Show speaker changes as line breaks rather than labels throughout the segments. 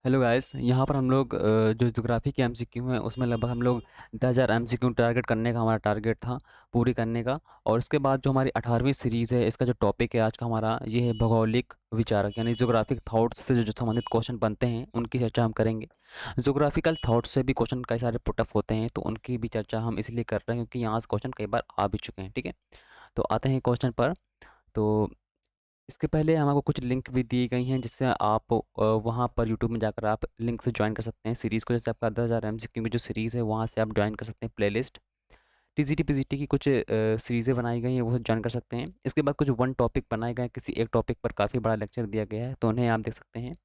Hello guys, यहाँ पर हम लोग जो ज्योग्राफी के एमसीक्यू हैं उसमें लगभग हम लोग 10,000 एमसीक्यू टारगेट करने का हमारा टारगेट था, पूरी करने का। और इसके बाद जो हमारी 18वीं सीरीज़ है, इसका जो टॉपिक है आज का हमारा ये है भौगोलिक विचारक, यानी ज्योग्राफिक थाट्स से जो संबंधित क्वेश्चन बनते हैं उनकी चर्चा हम करेंगे। ज्योग्राफिकल थाट्स से भी क्वेश्चन कई सारे पुटअप होते हैं, तो उनकी भी चर्चा हम इसलिए कर रहे हैं क्योंकि यहाँ से क्वेश्चन कई बार आ भी चुके हैं। ठीक है, तो आते हैं क्वेश्चन पर। तो इसके पहले हमको कुछ लिंक भी दी गई हैं जिससे आप वहाँ पर यूट्यूब में जाकर आप लिंक से ज्वाइन कर सकते हैं सीरीज़ को। जैसे आपका 10,000 एमसीक्यू की जो सीरीज़ है वहाँ से आप ज्वाइन कर सकते हैं प्लेलिस्ट। टीजीटी पीजीटी की कुछ सीरीज़ें बनाई गई हैं, वो ज्वाइन कर सकते हैं। इसके बाद कुछ वन टॉपिक बनाए गए हैं, किसी एक टॉपिक पर काफ़ी बड़ा लेक्चर दिया गया है, तो उन्हें आप देख सकते हैं।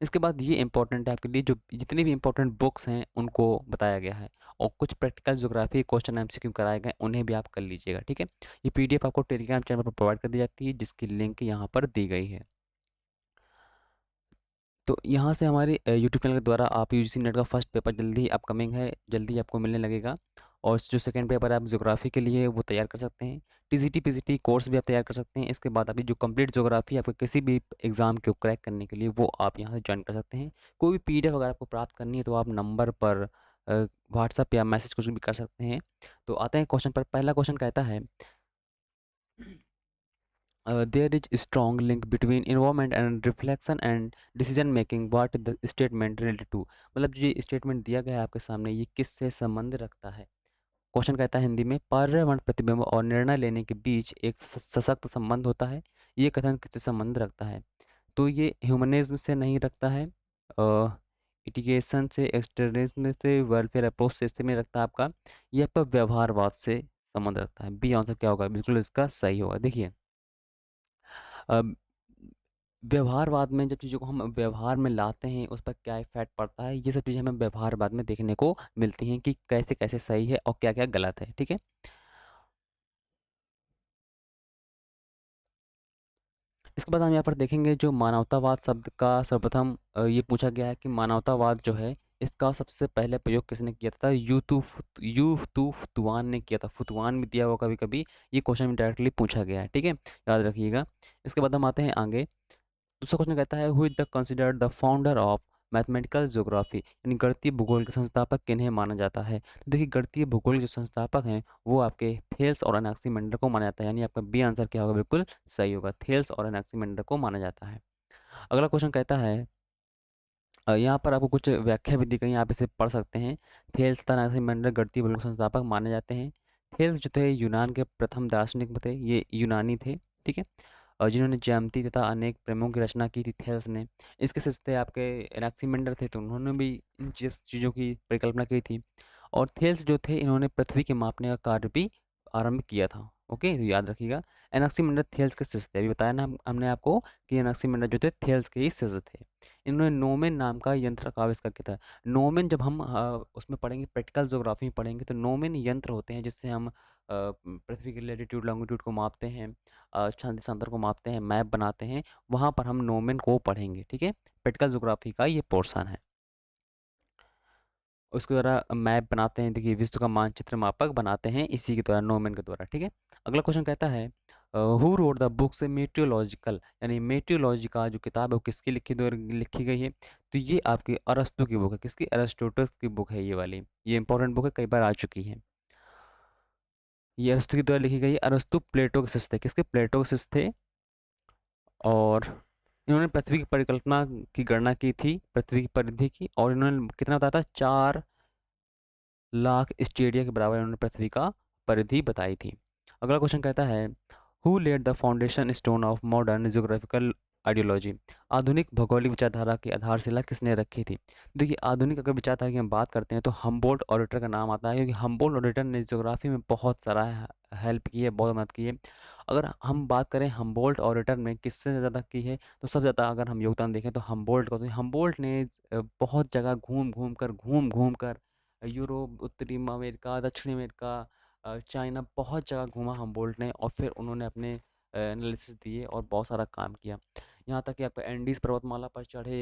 इसके बाद ये इंपॉर्टेंट है आपके लिए, जो जितनी भी इंपॉर्टेंट बुक्स हैं उनको बताया गया है, और कुछ प्रैक्टिकल ज्योग्राफी क्वेश्चन एमसीक्यू कराए गए, उन्हें भी आप कर लीजिएगा। ठीक है, ये पीडीएफ आपको टेलीग्राम चैनल पर प्रोवाइड कर दी जाती है, जिसकी लिंक यहाँ पर दी गई है। तो यहाँ से हमारे यूट्यूब चैनल के द्वारा आप यूजीसी नेट का फर्स्ट पेपर जल्दी ही अपकमिंग है, जल्दी आपको मिलने लगेगा। और जो सेकंड पेपर है आप ज्योग्राफी के लिए वो तैयार कर सकते हैं। टीजीटी पीजीटी कोर्स भी आप तैयार कर सकते हैं। इसके बाद अभी जो कंप्लीट ज्योग्राफी आपको किसी भी एग्ज़ाम को क्रैक करने के लिए वो आप यहाँ से ज्वाइन कर सकते हैं। कोई भी पीडीएफ अगर आपको प्राप्त करनी है तो आप नंबर पर व्हाट्सअप या मैसेज कुछ भी कर सकते हैं। तो आते हैं क्वेश्चन पर। पहला क्वेश्चन कहता है there is a strong link between environment and reflection and decision making, what the statement related to। मतलब ये स्टेटमेंट दिया गया है आपके सामने, ये किससे संबंध रखता है। क्वेश्चन कहता है हिंदी में, पर्यावरण प्रतिबिंब और निर्णय लेने के बीच एक सशक्त संबंध होता है, ये कथन किससे संबंध रखता है। तो ये ह्यूमनिज्म से नहीं रखता है, इटिगेशन से, एक्सटर्निज्म से, वेलफेयर अप्रोच से इससे नहीं रखता आपका, ये आपका व्यवहारवाद से संबंध रखता है। बी आंसर क्या होगा, बिल्कुल इसका सही होगा। देखिए, अब व्यवहारवाद में जब चीज़ों को हम व्यवहार में लाते हैं उस पर क्या इफेक्ट पड़ता है, ये सब चीज़ें हमें व्यवहारवाद में देखने को मिलती हैं कि कैसे कैसे सही है और क्या क्या गलत है। ठीक है, इसके बाद हम यहाँ पर देखेंगे जो मानवतावाद शब्द का सर्वप्रथम ये पूछा गया है कि मानवतावाद जो है इसका सबसे पहले प्रयोग किसने किया था। यूतु फुतवान ने किया था। फुतवान भी दिया हुआ कभी कभी, ये क्वेश्चन में डायरेक्टली पूछा गया है। ठीक है, याद रखिएगा। इसके बाद हम आते हैं आगे। दूसरा क्वेश्चन कहता है who is the considered the founder of mathematical geography, यानी गणितीय भूगोल के संस्थापक किन्हें माना जाता है। तो देखिए, गणितीय भूगोल के जो संस्थापक हैं वो आपके थेल्स और अनाक्सीमेंडर को माना जाता है, यानी आपका बी आंसर क्या होगा, बिल्कुल सही होगा, थेल्स और अनाक्सीमेंडर को माना जाता है। अगला क्वेश्चन कहता है यहाँ पर आपको कुछ व्याख्या भी दी गई है, आप इसे पढ़ सकते हैं। थेल्स तथा अनाक्सीमेंडर गणितीय भूगोल के संस्थापक माने जाते हैं। थेल्स जो थे यूनान के प्रथम दार्शनिक थे, ये यूनानी थे। ठीक है, और जिन्होंने ज्यामिति तथा अनेक प्रेमों की रचना की थी थेल्स ने। इसके शिष्य आपके एनाक्सीमेंडर थे, तो उन्होंने भी इन चीज़ों की परिकल्पना की थी। और थेल्स जो थे इन्होंने पृथ्वी के मापने का कार्य भी आरंभ किया था। ओके, तो याद रखिएगा, एनाक्सीमेंडर थेल्स के शिष्य थे। अभी बताया ना हमने आपको कि एनाक्सीमेंडर जो थे थेल्स के ही शिष्य थे। इन्होंने नोमेन नाम का यंत्र का आविष्कार किया था। नोमेन जब हम उसमें पढ़ेंगे, प्रैक्टिकल ज्योग्राफी में पढ़ेंगे, तो नोमेन यंत्र होते हैं जिससे हम पृथ्वी की लैटिट्यूड लॉन्गिट्यूड को मापते हैं, क्षांति देशांतर को मापते हैं, मैप बनाते हैं, वहाँ पर हम नोमेन को पढ़ेंगे। ठीक है, प्रैक्टिकल ज्योग्राफी का ये पोर्शन है। उसके द्वारा मैप बनाते हैं, देखिए विश्व का मानचित्र मापक बनाते हैं इसी के द्वारा, नोमेन के द्वारा। ठीक है, अगला क्वेश्चन कहता है हु रोड द बुक से मेट्रियोलॉजिकल, यानी मेट्रियोलॉजी का जो किताब है वो किसकी लिखी गई है। तो ये आपकी अरस्तु की बुक है। किसकी, एरिस्टोटल्स की बुक है ये वाली, ये इंपॉर्टेंट बुक है, कई बार आ चुकी है। ये अरस्तु के द्वारा लिखी गई है। अरस्तु प्लेटो के शिष्य थे। किसके, प्लेटो के शिष्य थे। और इन्होंने पृथ्वी की परिकल्पना की गणना की थी, पृथ्वी की परिधि की, और इन्होंने कितना बताया था, 4 लाख स्टेडिया के बराबर इन्होंने पृथ्वी का परिधि बताई थी। अगला क्वेश्चन कहता है who laid the foundation stone of modern geographical ideology, आधुनिक भौगोलिक विचारधारा की आधारशिला किसने रखी थी। देखिए, आधुनिक अगर विचारधारा की हम बात करते हैं तो हमबोल्ट ऑडिटर का नाम आता है, क्योंकि हमबोल्ट ऑडिटर ने ज्योग्राफी में बहुत सारा हेल्प की है, बहुत मदद की है। अगर हम बात करें हमबोल्ट ऑडिटर में किससे ज़्यादा की है, तो सबसे ज़्यादा अगर हम योगदान देखें तो हमबोल्ट को। तो हमबोल्ट ने बहुत जगह घूम घूम कर यूरोप, उत्तरी अमेरिका, दक्षिण अमेरिका, चाइना, बहुत जगह घूमा हमबोल्ट ने, और फिर उन्होंने अपने एनालिसिस दिए और बहुत सारा काम किया। यहाँ तक कि आपको एंडीज पर्वतमाला पर चढ़े,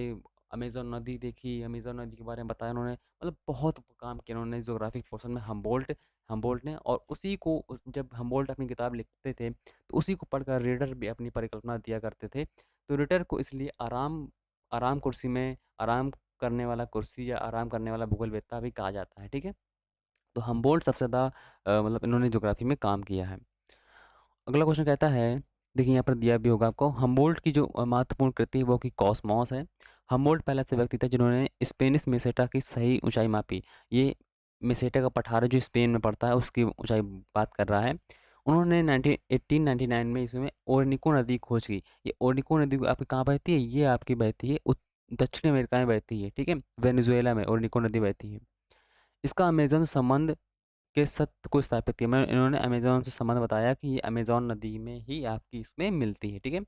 अमेज़न नदी देखी, अमेज़न नदी के बारे में बताया उन्होंने, मतलब बहुत काम किया उन्होंने ज्योग्राफिक पोर्शन में, हमबोल्ट ने। और उसी को जब हमबोल्ट अपनी किताब लिखते थे तो उसी को पढ़कर रीडर भी अपनी परिकल्पना दिया करते थे। तो रीडर को इसलिए आराम आराम कुर्सी में आराम करने वाला कुर्सी या आराम करने वाला भूगोलवेत्ता भी कहा जाता है, ठीक है। तो हम्बोल्ट सबसे ज़्यादा मतलब इन्होंने ज्योग्राफी में काम किया है। अगला क्वेश्चन कहता है, देखिए यहाँ पर दिया भी होगा आपको, हम्बोल्ट की जो महत्वपूर्ण कृति है वो की कॉस्मॉस है। हम्बोल्ट पहला ऐसा व्यक्ति था जिन्होंने स्पेनिश मेसेटा की सही ऊंचाई मापी। ये मेसेटा का पठार जो स्पेन में पड़ता है उसकी ऊंचाई बात कर रहा है। उन्होंने 1899 में इसमें ओरनिको नदी खोज की। ये ओरनिको नदी आपकी कहाँ बहती है? ये आपकी बहती है दक्षिण अमेरिका में बहती है, ठीक है। वेनेजुएला में ओरनिको नदी बहती है। इसका अमेजन संबंध के सत्य को स्थापित किया। मैं इन्होंने अमेज़न से संबंध बताया कि ये अमेज़न नदी में ही आपकी इसमें मिलती है, ठीक है।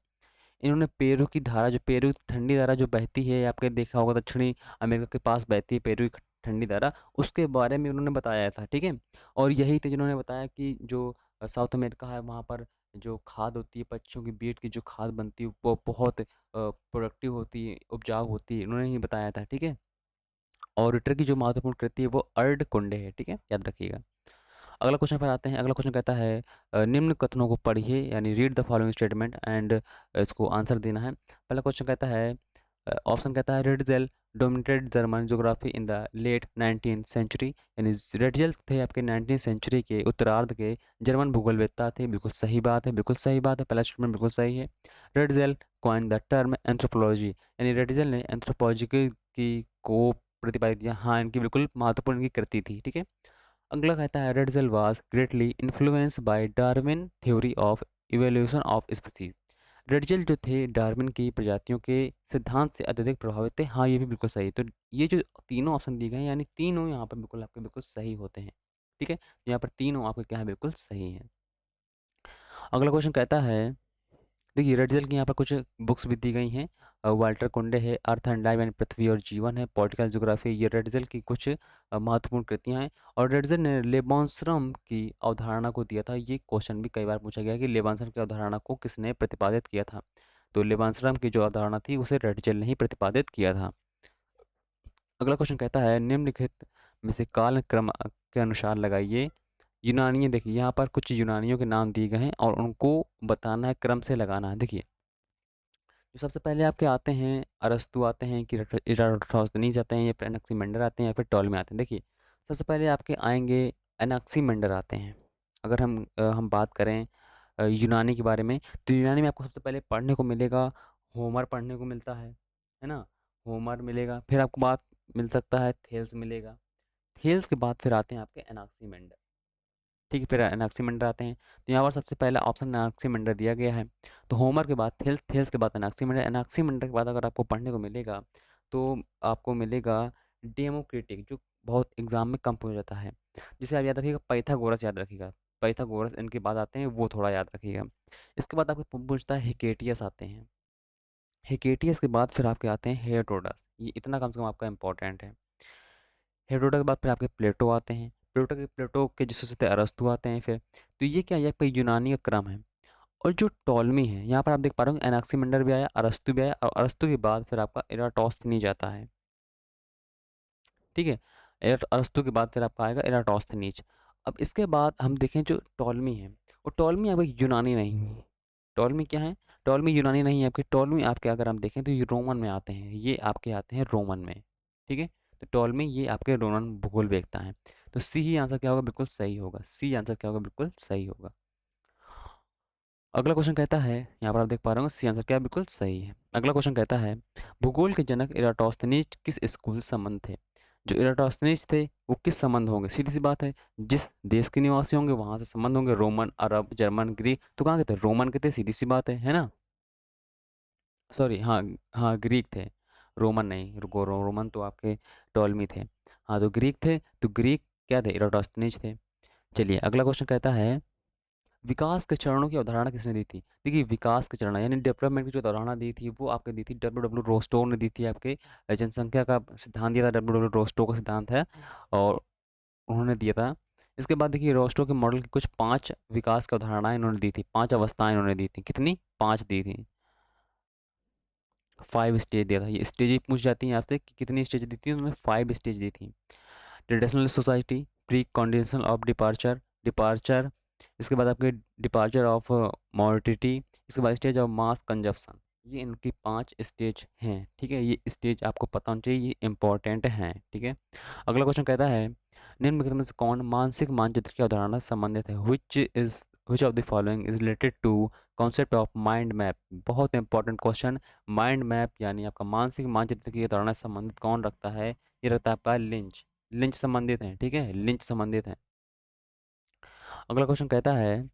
इन्होंने पेरू की धारा, जो पेरू की ठंडी धारा जो बहती है, आपने देखा होगा दक्षिणी अमेरिका के पास बहती है पेरू की ठंडी धारा, उसके बारे में उन्होंने बताया था, ठीक है। और यही थे जिन्होंने बताया कि जो साउथ अमेरिका है वहाँ पर जो खाद होती है, पक्षियों की बीट की जो खाद बनती है वो बहुत प्रोडक्टिव होती है, उपजाऊ होती है, इन्होंने ही बताया था, ठीक है। और रिटर की जो महत्वपूर्ण कृति है वो अर्ध कुंडे है, ठीक है, याद रखिएगा। अगला क्वेश्चन पर आते हैं। अगला क्वेश्चन कहता है निम्न कथनों को पढ़िए, यानी read the following statement and इसको आंसर देना है। पहला क्वेश्चन कहता है, ऑप्शन कहता है Ratzel dominated German geography in the late 19th century, यानी रेडजेल थे आपके 19th सेंचुरी के उत्तरार्ध के जर्मन भूगोलवेत्ता थे। बिल्कुल सही बात है, बिल्कुल सही बात है, पहला स्टेटमेंट बिल्कुल सही है। Ratzel coin the term anthropology, यानी रेडजेल ने एंथ्रोपोलॉजी की को प्रतिपादित किया। हाँ, इनकी बिल्कुल महत्वपूर्ण इनकी कृति थी, ठीक है। अगला कहता है Ratzel was greatly influenced by Darwin theory of evolution of species. Ratzel जो थे डार्विन की प्रजातियों के सिद्धांत से अत्यधिक प्रभावित थे। हाँ, ये भी बिल्कुल सही है। तो ये जो तीनों ऑप्शन दिए गए हैं, यानी तीनों यहाँ पर बिल्कुल आपके बिल्कुल सही होते हैं, ठीक है। यहाँ पर तीनों आपके क्या है, बिल्कुल सही है। अगला क्वेश्चन कहता है, देखिए रेडजल की यहाँ पर कुछ बुक्स भी दी गई हैं। वाल्टर कुंडे है, अर्थ एंड लाइफ यानी पृथ्वी और जीवन है, पॉलिटिकल ज्योग्राफी, ये रेडजल की कुछ महत्वपूर्ण कृतियां हैं। और रेडजल ने लेबॉन्सरम की अवधारणा को दिया था। ये क्वेश्चन भी कई बार पूछा गया कि लेबॉन्सरम की अवधारणा को किसने प्रतिपादित किया था। तो लेबॉन्सरम की जो अवधारणा थी उसे रेडजल ने ही प्रतिपादित किया था। अगला क्वेश्चन कहता है निम्नलिखित में से काल क्रम के अनुसार लगाइए। यूनानी, देखिए यहाँ पर कुछ यूनानियों के नाम दिए गए हैं और उनको बताना है, क्रम से लगाना है। देखिए जो सबसे पहले आपके आते हैं अरस्तु आते हैं, कि इराटोस्थनीज आते हैं, या फिर एनाक्सीमेंडर आते हैं, या फिर टॉलमी आते हैं। देखिए सबसे पहले आपके आएंगे एनाक्सीमेंडर आते हैं। अगर हम बात करें यूनानी के बारे में, तो यूनानी में आपको सबसे पहले पढ़ने को मिलेगा होमर, पढ़ने को मिलता है ना। होमर मिलेगा, फिर आपको बात मिल सकता है थेल्स मिलेगा। थेल्स के बाद फिर आते हैं आपके एनाक्सीमेंडर, ठीक है। फिर एनाक्सीमेंडर आते हैं। तो यहाँ पर सबसे पहला ऑप्शन एनाक्सीमेंडर दिया गया है। तो होमर के बाद थेल्स, थेल्स के बाद एनाक्सीमेंडर, एनाक्सीमेंडर के बाद अगर आपको पढ़ने को मिलेगा तो आपको मिलेगा डेमोक्रेटिक, जो बहुत एग्जाम में कम पूछा जाता है। जिसे आप याद रखिएगा, पाइथागोरस याद रखिएगा। पाइथागोरस इनके बाद आते हैं, वो थोड़ा याद रखिएगा। इसके बाद आपको पूछता है हिकेटियस आते हैं। हिकेटियस के बाद फिर आपके आते हैं हेरोडोटस। ये इतना कम से कम आपका इंपॉर्टेंट है। हेरोडोटस के बाद फिर आपके प्लेटो आते हैं। प्लेटो के जो से अरस्तु आते हैं फिर। तो ये क्या है, ये आपका यूनानी का क्रम है। और जो टॉलमी है, यहाँ पर आप देख पा रहे हो एनाक्सीमेंडर भी आया, अरस्तु भी आया, और अरस्तु के बाद फिर आपका इराटोस्थनीज आता है, ठीक है। अरस्तु के बाद फिर आपका आएगा इराटोस्थनीज। अब इसके बाद हम देखें जो टॉलमी है, वो टॉलमी आपका यूनानी नहीं है। टॉलमी क्या है? टॉलमी यूनानी नहीं है आपके। टॉलमी आपके अगर हम देखें तो ये रोमन में आते हैं, ये आपके आते हैं रोमन में, ठीक है। तो टॉलमी ये आपके रोमन भूगोल वेत्ता हैं। तो सी ही आंसर क्या होगा, बिल्कुल सही होगा। सी आंसर क्या होगा, बिल्कुल सही होगा। अगला क्वेश्चन कहता है, यहाँ पर आप देख पा रहे हो सी आंसर क्या है, बिल्कुल सही है। अगला क्वेश्चन कहता है भूगोल के जनक इराटोस्थनीज किस स्कूल से संबंध थे? जो इराटोस्थनीज थे वो किस संबंध होंगे? सीधी सी बात है, जिस देश के निवासी होंगे वहां से संबंध होंगे। रोमन, अरब, जर्मन, ग्रीक। तो कहाँ के थे? रोमन के थे, सीधी सी बात है ना। सॉरी, हाँ, हाँ ग्रीक थे, रोमन नहीं। रोमन तो आपके टॉलमी थे। हाँ, तो ग्रीक थे, तो ग्रीक क्या थे? इराटोस्थनीज थे। चलिए अगला क्वेश्चन कहता है विकास के चरणों की अवधारणा किसने दी थी? देखिए विकास के चरण यानी डेवलपमेंट की जो अवधारणा दी थी वो आपके दी थी डब्ल्यू डब्ल्यू रोस्टो ने दी थी। आपके जनसंख्या का सिद्धांत दिया था, डब्ल्यू डब्ल्यू रोस्टो का सिद्धांत है, और उन्होंने दिया था। इसके बाद देखिए रोस्टो के मॉडल की कुछ 5 विकास की अवधारणाएं इन्होंने दी थी, 5 अवस्थाएं इन्होंने दी थी। कितनी? 5 दी थी। 5 स्टेज दिया था। ये स्टेज ही पूछ जाती हैं आपसे कि कितनी स्टेज दी थी, उन्होंने 5 स्टेज दी थी। Traditional society, pre condition of departure, departure, इसके बाद आपके डिपार्चर ऑफ मॉर्टिटी, इसके बाद स्टेज ऑफ मास कंजप्शन। ये इनकी 5 स्टेज हैं, ठीक है। ये स्टेज आपको पता होना चाहिए, ये इंपॉर्टेंट हैं, ठीक है। अगला क्वेश्चन कहता है निम्नलिखित में से कौन मानसिक मानचित्र की अवधारणा से संबंधित है? Which of the following is related to concept of mind map? बहुत इंपॉर्टेंट क्वेश्चन। माइंड मैप यानी आपका मानसिक मानचित्र की अवधारणा से संबंधित कौन रखता है? ये रखता है आपका लिंच। लिंच संबंधित है, ठीक है, लिंच संबंधित है। अगला क्वेश्चन कहता है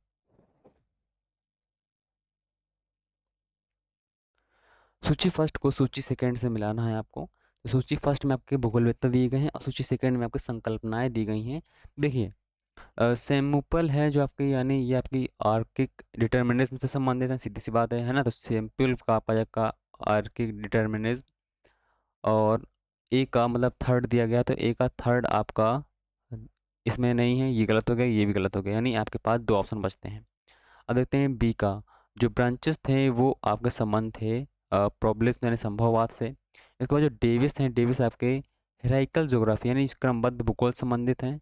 सूची फर्स्ट को सूची सेकंड से मिलाना है आपको। तो सूची फर्स्ट में आपके भूगोलवेत्ता दिए गए हैं और सूची सेकंड में आपकी संकल्पनाएं दी गई हैं। देखिए सैमुपल है जो आपकी, यानी ये आपकी आर्किक डिटर्मिनिज्म से संबंधित है, सीधी सी बात है ना। तो सैम्पल का पाया का आर्किक डिटर्मिनिज्म, और ए का मतलब थर्ड दिया गया, तो ए का थर्ड आपका इसमें नहीं है, ये गलत हो गया, ये भी गलत हो गया, यानी आपके पास 2 ऑप्शन बचते हैं। अब देखते हैं बी का। जो ब्रांचेस थे वो आपके संबंध थे प्रोबेबिलिज्म यानी संभववाद से। इसके बाद जो डेविस हैं, डेविस आपके हिराइकल ज्योग्राफी यानी क्रमबद्ध भूगोल संबंधित हैं।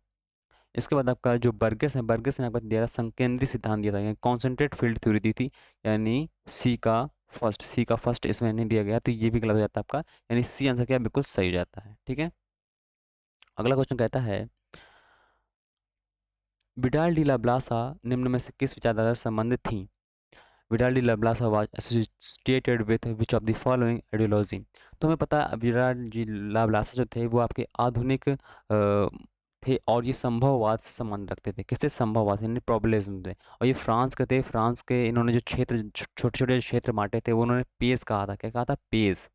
इसके बाद आपका जो बर्गेस है, बर्गेस ने आपको दिया था संकेंद्री सिद्धांत दिया था, यानी कॉन्सेंट्रेट फील्ड थ्योरी दी थी, यानी सी का फर्स्ट इसमें नहीं दिया गया, तो ये भी गलत हो जाता है आपका, यानी सी आंसर क्या बिल्कुल सही हो जाता है, ठीक है। अगला क्वेश्चन कहता है विडाल डी लाब्लासा निम्न में से किस विचारधारा से संबंधित थी? Vidal de la Blache was associated with which of the following ideology? तो हमें पता है विडाल जी लाब्लासा जो थे वो आपके आधुनिक थे, और ये संभववाद से संबंध रखते थे। किससे? संभववाद यानी प्रोबेबिलिज्म से। और ये फ्रांस के थे। फ्रांस के इन्होंने जो क्षेत्र छोटे छोटे क्षेत्र बांटे थे वो उन्होंने पेज कहा था। क्या कहा था? पेज।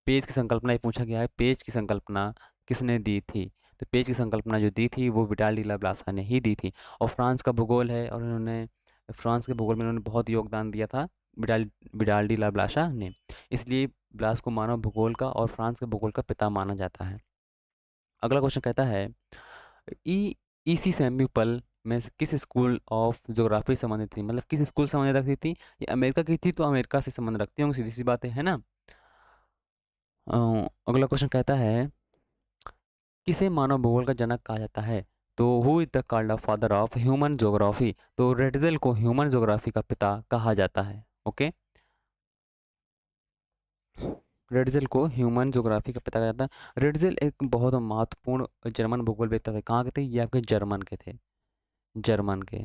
पेज की संकल्पना ये पूछा गया है, पेज की संकल्पना किसने दी थी? तो पेज की संकल्पना जो दी थी वो विडाल डी लाब्लासा ने ही दी थी। और फ्रांस का भूगोल है, और इन्होंने फ्रांस के भूगोल में इन्होंने बहुत योगदान दिया था विडाल विडाल डी लाब्लासा ने। इसलिए ब्लास को मानव भूगोल का और फ्रांस के भूगोल का पिता माना जाता है। अगला क्वेश्चन कहता है ई ईसी सैम्यूपल में से किस स्कूल ऑफ ज्योग्राफी संबंधित थी? मतलब किस स्कूल से संबंधित रखती थी? ये अमेरिका की थी, तो अमेरिका से संबंध रखती होंगी, सीधी सी बात है ना। अ, अगला क्वेश्चन कहता है किसे मानव भूगोल का जनक कहा जाता है? तो who is the called father of human geography? तो रेडजेल को ह्यूमन ज्योग्राफी का पिता कहा जाता है, ओके। रेडजेल को ह्यूमन ज्योग्राफी का पिता कहा जाता है। रेडजेल एक बहुत महत्वपूर्ण जर्मन भूगोलवेत्ता थे। कहाँ के थे? ये आपके जर्मन के थे, जर्मन के।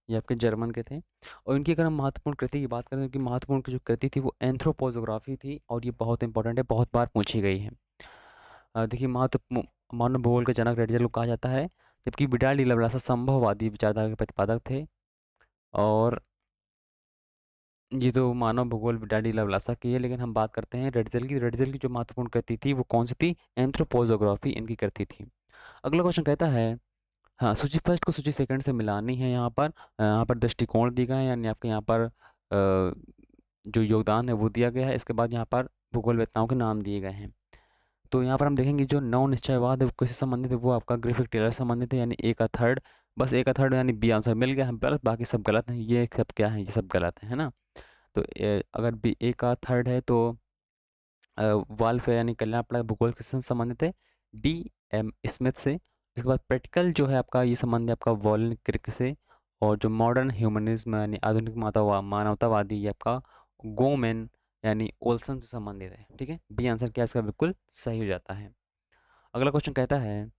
ये आपके जर्मन के थे। और इनकी अगर हम महत्वपूर्ण कृति की बात करें, तो इनकी महत्वपूर्ण की जो कृति थी वो एंथ्रोपोजोग्राफी थी, और ये बहुत इंपॉर्टेंट है, बहुत बार पूछी गई है। देखिए मानव भूगोल के जनक रेडजल को कहा जाता है, जबकि विडाल डी लवलासा संभववादी विचारधारा के प्रतिपादक थे। और ये तो मानव भूगोल विडाल डी लवलासा की है, लेकिन हम बात करते हैं रेडजल की। रेडजल की जो महत्वपूर्ण कृति थी वो कौन सी थी? एंथ्रोपोजोग्राफी इनकी कृति थी। अगला क्वेश्चन कहता है, हाँ, सूची फर्स्ट को सूची सेकंड से मिलानी है। यहाँ पर दृष्टिकोण दिए गए हैं, यानी आपके यहाँ पर जो योगदान है वो दिया गया है। इसके बाद यहाँ पर भूगोलवेत्ताओं के नाम दिए गए हैं। तो यहाँ पर हम देखेंगे जो नौ निश्चयवाद है वो किससे संबंधित है? वो आपका ग्रिफिथ टेलर से संबंधित है, यानी ए का थर्ड। बस ए का थर्ड, यानी बी आंसर मिल गया, हम गलत, बाकी सब गलत हैं। ये सब क्या है? ये सब गलत है ना। तो अगर बी ए का थर्ड है तो वालफेयर यानी कल्याण पड़ा भूगोल किससे संबंधित है? डी एम स्मिथ से। इसके बाद प्रैक्टिकल जो है आपका, ये संबंध है आपका वॉलन क्रिक से। और जो मॉडर्न ह्यूमनिज्म यानी आधुनिक मानवतावादी, ये आपका गोमेन यानी ओल्सन से संबंधित है, ठीक है। बी आंसर क्या इसका बिल्कुल सही हो जाता है। अगला क्वेश्चन कहता है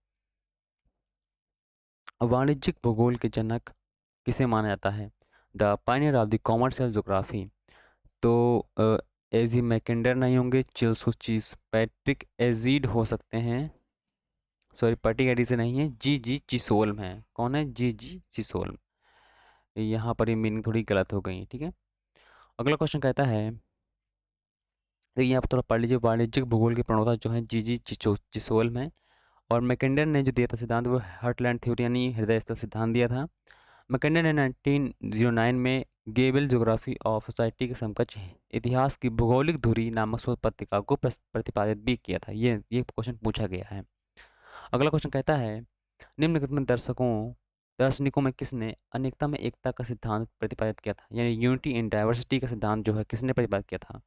वाणिज्यिक भूगोल के जनक किसे माना जाता है? The Pioneer of the commercial geography. तो एजी मैकेंडर नहीं होंगे, चिल्सुचीस पैट्रिक एजीड हो सकते हैं। सॉरी, पैट्रिक एडी से नहीं है, जी जी चिसोल्म है। कौन है? जी जी चिसोल्म। यहाँ पर ये मीनिंग थोड़ी गलत हो गई, ठीक है। अगला क्वेश्चन कहता है, देखिए यहाँ पर थोड़ा पढ़ लीजिए, वाणिज्यिक भूगोल के प्रणेता जो है जी जी चिसोल्म है। और मैकेंडर ने जो दिया था सिद्धांत वो हार्टलैंड थ्योरी यानी हृदय स्थल सिद्धांत दिया था। मैकेंडर ने 1909 में गेबल ज्योग्राफी ऑफ सोसाइटी के समकक्ष इतिहास की भौगोलिक धुरी नामक शोध पत्रिका को प्रतिपादित भी किया था। ये क्वेश्चन पूछा गया है। अगला क्वेश्चन कहता है निम्नलिखित में दार्शनिकों में किसने अनेकता में एकता का सिद्धांत प्रतिपादित किया था? यानी यूनिटी इन डाइवर्सिटी का सिद्धांत जो है किसने प्रतिपादित किया था?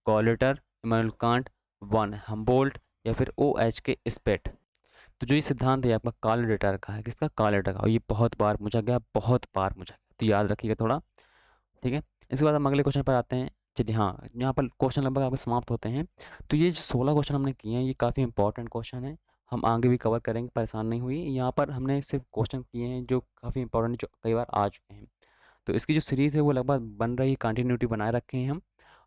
कॉलेटर, इमानुएल कांट, वन हम्बोल्ट, या फिर ओ एच के स्पेट? तो जो ये सिद्धांत है आपका कार्ल डेटर का है। किसका? कार्ल डेटर का। और ये बहुत बार पूछा गया, बहुत बार पूछा गया। तो याद रखिएगा थोड़ा, ठीक है। इसके बाद हम अगले क्वेश्चन पर आते हैं। चलिए हाँ, यहाँ पर क्वेश्चन लगभग आपके समाप्त होते हैं। तो ये जो 16 क्वेश्चन हमने किए हैं ये काफ़ी इंपॉर्टेंट क्वेश्चन है, हम आगे भी कवर करेंगे, परेशान नहीं हुई। यहाँ पर हमने सिर्फ क्वेश्चन किए हैं जो काफ़ी इंपॉर्टेंट, जो कई बार आ चुके हैं। तो इसकी जो सीरीज़ है वो लगभग बन रही, कंटिन्यूटी बनाए रखे हैं हम।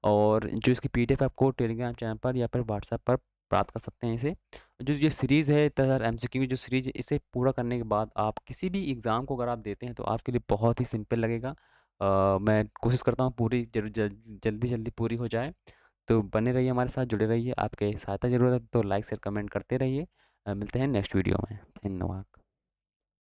और जो इसकी पीडीएफ आपको टेलीग्राम चैनल पर या फिर व्हाट्सएप पर प्राप्त कर सकते हैं इसे। जो ये सीरीज़ है 10,000 एमसीक्यू की जो सीरीज़ है, इसे पूरा करने के बाद आप किसी भी एग्ज़ाम को अगर आप देते हैं तो आपके लिए बहुत ही सिंपल लगेगा। मैं कोशिश करता हूँ पूरी जल्दी जल्दी पूरी हो जाए। तो बने रहिए हमारे साथ, जुड़े रहिए। आपके सहायता ज़रूरत है तो लाइक शेयर कमेंट करते रहिए। मिलते हैं नेक्स्ट वीडियो में। धन्यवाद।